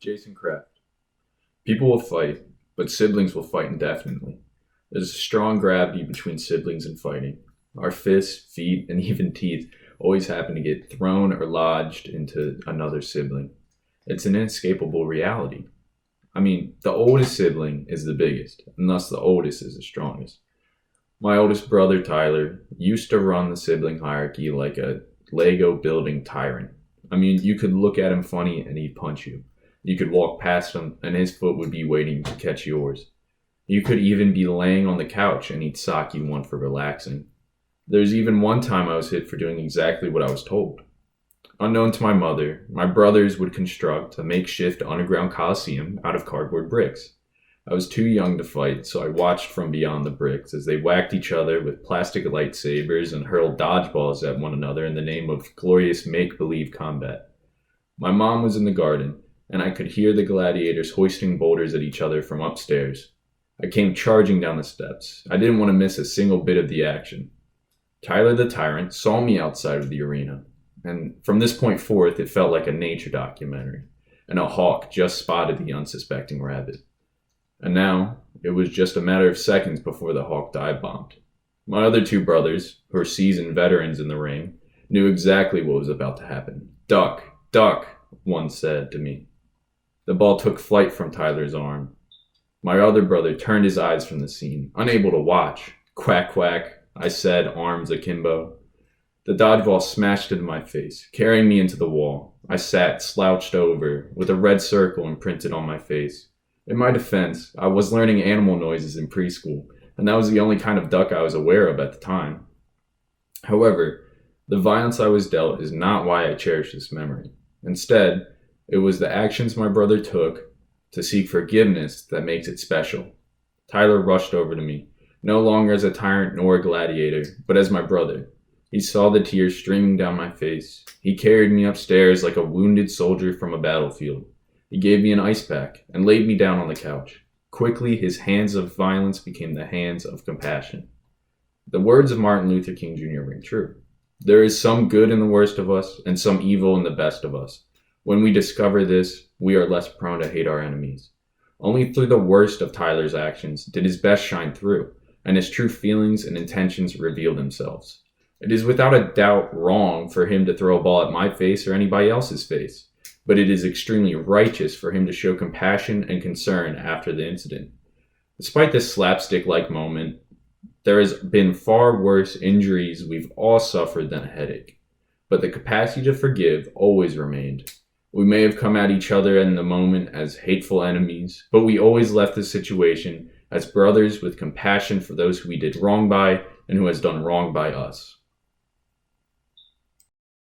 Jason Kraft. People will fight, but siblings will fight indefinitely. There's a strong gravity between siblings and fighting. Our fists, feet, and even teeth always happen to get thrown or lodged into another sibling. It's an inescapable reality. The oldest sibling is the biggest, and thus the oldest is the strongest. My oldest brother, Tyler, used to run the sibling hierarchy like a Lego building tyrant. You could look at him funny and he'd punch you. You could walk past him and his foot would be waiting to catch yours. You could even be laying on the couch and he'd sock you one for relaxing. There's even one time I was hit for doing exactly what I was told. Unknown to my mother, my brothers would construct a makeshift underground coliseum out of cardboard bricks. I was too young to fight, so I watched from beyond the bricks as they whacked each other with plastic lightsabers and hurled dodgeballs at one another in the name of glorious make-believe combat. My mom was in the garden, and I could hear the gladiators hoisting boulders at each other from upstairs. I came charging down the steps. I didn't want to miss a single bit of the action. Tyler the Tyrant saw me outside of the arena, and from this point forth it felt like a nature documentary, and a hawk just spotted the unsuspecting rabbit. And now, it was just a matter of seconds before the hawk dive-bombed. My other two brothers, who are seasoned veterans in the ring, knew exactly what was about to happen. "Duck, duck," one said to me. The ball took flight from Tyler's arm. My other brother turned his eyes from the scene, unable to watch. "Quack, quack," I said, arms akimbo. The dodgeball smashed into my face, carrying me into the wall. I sat slouched over, with a red circle imprinted on my face. In my defense, I was learning animal noises in preschool, and that was the only kind of duck I was aware of at the time. However, the violence I was dealt is not why I cherish this memory. Instead, it was the actions my brother took to seek forgiveness that makes it special. Tyler rushed over to me, no longer as a tyrant nor a gladiator, but as my brother. He saw the tears streaming down my face. He carried me upstairs like a wounded soldier from a battlefield. He gave me an ice pack and laid me down on the couch. Quickly, his hands of violence became the hands of compassion. The words of Martin Luther King Jr. ring true. There is some good in the worst of us and some evil in the best of us. When we discover this, we are less prone to hate our enemies. Only through the worst of Tyler's actions did his best shine through, and his true feelings and intentions reveal themselves. It is without a doubt wrong for him to throw a ball at my face or anybody else's face, but it is extremely righteous for him to show compassion and concern after the incident. Despite this slapstick-like moment, there has been far worse injuries we've all suffered than a headache, but the capacity to forgive always remained. We may have come at each other in the moment as hateful enemies, but we always left the situation as brothers with compassion for those who we did wrong by and who has done wrong by us.